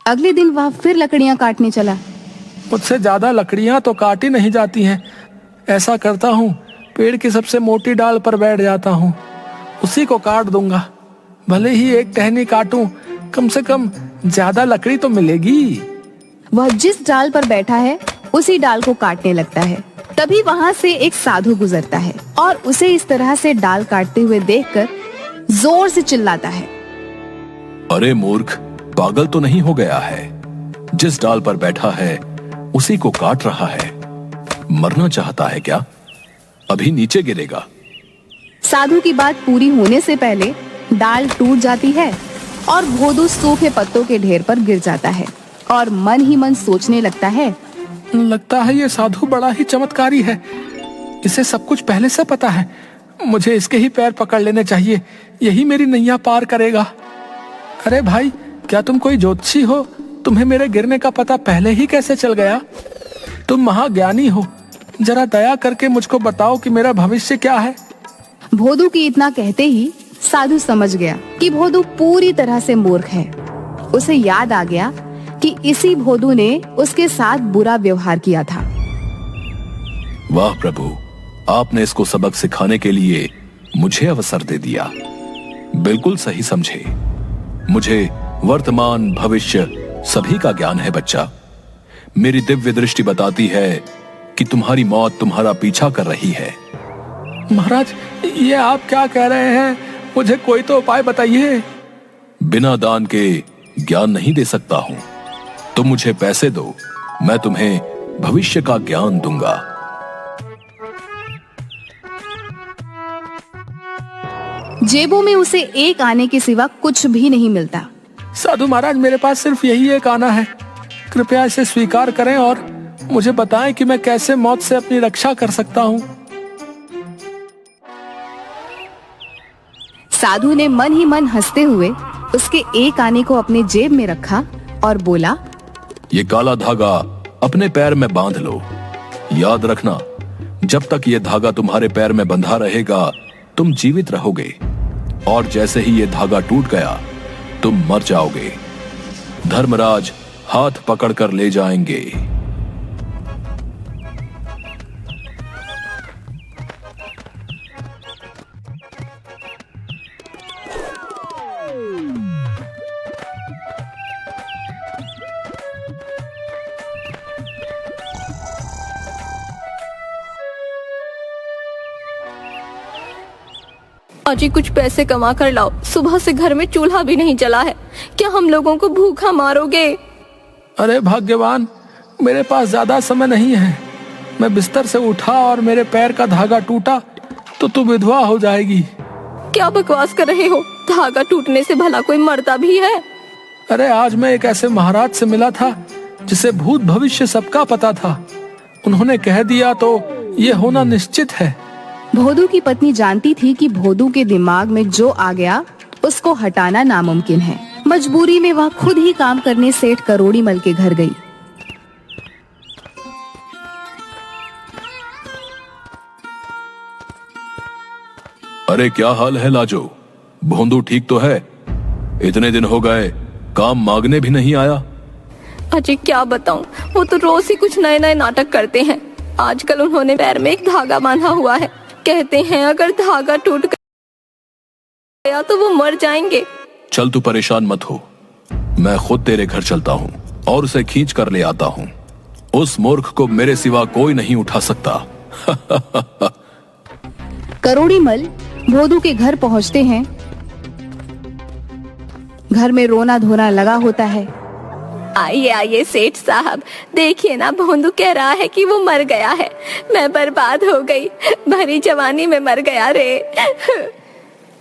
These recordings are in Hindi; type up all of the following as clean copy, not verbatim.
अगले दिन वह फिर लकड़ियां काटने चला। मुझसे ज्यादा लकड़ियां तो काटी नहीं जाती हैं। ऐसा करता हूँ, पेड़ की सबसे मोटी डाल पर बैठ जाता हूँ, उसी को काट दूंगा। भले ही एक टहनी काटूं, कम से कम ज्यादा लकड़ी तो मिलेगी। वह जिस डाल पर बैठा है उसी डाल को काटने लगता है। तभी वहाँ से एक साधु गुजरता है और उसे इस तरह से डाल काटते हुए देखकर जोर से चिल्लाता है, अरे मूर्ख, पागल तो नहीं हो गया है? जिस डाल पर बैठा है उसी को काट रहा है। मरना चाहता है क्या? अभी नीचे गिरेगा। साधु की बात पूरी होने से पहले डाल टूट जाती है और भोदू सूखे पत्तों के ढेर पर गिर जाता है और मन ही मन सोचने लगता है, लगता है ये साधु बड़ा ही चमत्कारी है। इसे सब कुछ पहले से पता है। मुझे इसके ही पैर पकड़ लेने चाहिए, यही मेरी नैया पार करेगा। अरे भाई, क्या तुम कोई ज्योतिषी हो? तुम्हें मेरे गिरने का पता पहले ही कैसे चल गया? तुम महाज्ञानी हो, जरा दया करके मुझको बताओ कि मेरा भविष्य क्या है। भोदू की इतना कहते ही साधु समझ गया कि भोदू पूरी तरह से मूर्ख है। उसे याद आ गया कि इसी भोदू ने उसके साथ बुरा व्यवहार किया था। वाह प्रभु, आपने इसको सबक सिखाने के लिए मुझे अवसर दे दिया। बिल्कुल सही समझे। मुझे वर्तमान भविष्य सभी का ज्ञान है बच्चा। मेरी दिव्य दृष्टि बताती है कि तुम्हारी मौत तुम्हारा पीछा कर रही है। महाराज, ये आप क्या कह रहे हैं? मुझे कोई तो उपाय बताइए। बिना दान के ज्ञान नहीं दे सकता हूं। तुम मुझे पैसे दो, मैं तुम्हें भविष्य का ज्ञान दूंगा। जेबों में उसे एक आने के सिवा कुछ भी नहीं मिलता। साधु महाराज, मेरे पास सिर्फ यही एक आना है। कृपया इसे स्वीकार करें और मुझे बताएं कि मैं कैसे मौत से अपनी रक्षा कर सकता हूँ। साधु ने मन ही मन हंसते हुए उसके एक आने को अपने जेब में रखा और बोला, ये काला धागा अपने पैर में बांध लो। याद रखना, जब तक ये धागा तुम्हारे पैर में बंधा रहेगा तुम जीवित रहोगे, और जैसे ही ये धागा टूट गया तुम मर जाओगे। धर्मराज हाथ पकड़कर ले जाएंगे। अजी, कुछ पैसे कमा कर लाओ। सुबह से घर में चूल्हा भी नहीं जला है। क्या हम लोगों को भूखा मारोगे? अरे भाग्यवान, मेरे पास ज्यादा समय नहीं है। मैं बिस्तर से उठा और मेरे पैर का धागा टूटा तो तू विधवा हो जाएगी। क्या बकवास कर रहे हो? धागा टूटने से भला कोई मरता भी है? अरे आज मैं एक ऐसे महाराज से मिला था जिसे भूत भविष्य सबका पता था। उन्होंने कह दिया तो ये होना निश्चित है। भोदू की पत्नी जानती थी कि भोदू के दिमाग में जो आ गया उसको हटाना नामुमकिन है। मजबूरी में वह खुद ही काम करने सेठ करोड़ीमल के घर गई। अरे क्या हाल है लाजो? भोंदू ठीक तो है? इतने दिन हो गए, काम मांगने भी नहीं आया। अजी क्या बताऊं, वो तो रोज ही कुछ नए नए नाटक करते हैं। आजकल उन्होंने पैर में एक धागा बांधा हुआ है। कहते हैं अगर धागा टूट गया तो वो मर जाएंगे। चल तू परेशान मत हो, मैं खुद तेरे घर चलता हूँ और उसे खींच कर ले आता हूँ। उस मूर्ख को मेरे सिवा कोई नहीं उठा सकता। करोड़ीमल भोदू के घर पहुँचते हैं। घर में रोना धोना लगा होता है। आइए आइए सेठ साहब, देखिए ना, भोंदू कह रहा है कि वो मर गया है। मैं बर्बाद हो गई, भरी जवानी में मर गया रे।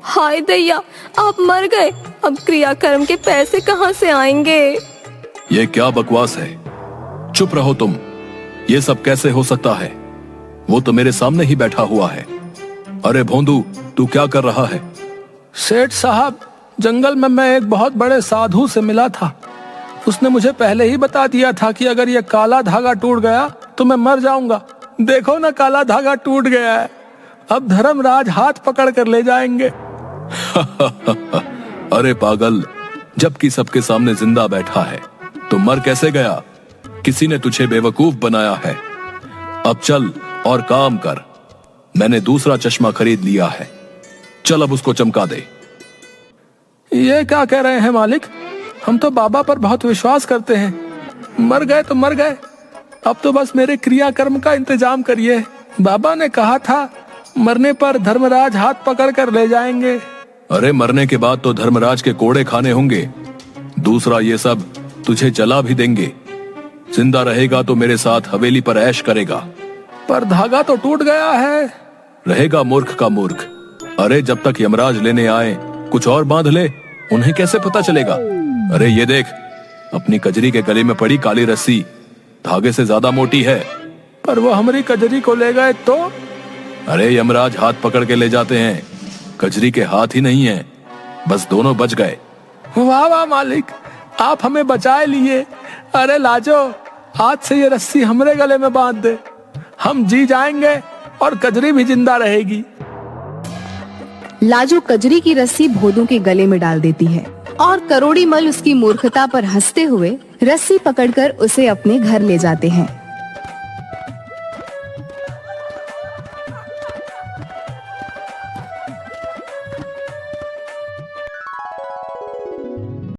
हाय दैया, आप मर गए, अब क्रियाकर्म के पैसे कहाँ से आएंगे? ये क्या बकवास है? चुप रहो तुम। ये सब कैसे हो सकता है? वो तो मेरे सामने ही बैठा हुआ है। अरे भोंदू, तू क्या कर रहा है? सेठ साहब, जंगल में मैं एक बहुत बड़े साधु से मिला था। उसने मुझे पहले ही बता दिया था कि अगर ये काला धागा टूट गया तो मैं मर जाऊंगा। देखो ना, काला धागा टूट गया है। अब धर्मराज हाथ पकड़ कर ले जाएंगे। अरे पागल, जबकि सबके सामने जिंदा बैठा है, तो मर कैसे गया? किसी ने तुझे बेवकूफ बनाया है। अब चल और काम कर। मैंने दूसरा चश्मा खरीद लिया है। चल अब उसको चमका दे। ये क्या कह रहे हैं मालिक? हम तो बाबा पर बहुत विश्वास करते हैं। मर गए तो मर गए, अब तो बस मेरे क्रियाकर्म का इंतजाम करिए। बाबा ने कहा था मरने पर धर्मराज हाथ पकड़ कर ले जाएंगे। अरे मरने के बाद तो धर्मराज के कोड़े खाने होंगे। दूसरा ये सब तुझे जला भी देंगे। जिंदा रहेगा तो मेरे साथ हवेली पर ऐश करेगा। पर धागा तो टूट गया है। रहेगा मूर्ख का मूर्ख। अरे जब तक यमराज लेने आए कुछ और बांध ले, उन्हें कैसे पता चलेगा? अरे ये देख, अपनी कजरी के गले में पड़ी काली रस्सी धागे से ज्यादा मोटी है। पर वो हमारी कजरी को ले गए तो? अरे यमराज हाथ पकड़ के ले जाते हैं, कजरी के हाथ ही नहीं है। बस दोनों बच गए। वाह वाह मालिक, आप हमें बचाए लिए। अरे लाजो, आज से ये रस्सी हमरे गले में बांध दे। हम जी जाएंगे और कजरी भी जिंदा रहेगी। लाजो कजरी की रस्सी भोदू के गले में डाल देती है और करोड़ीमल उसकी मूर्खता पर हंसते हुए रस्सी पकड़कर उसे अपने घर ले जाते हैं।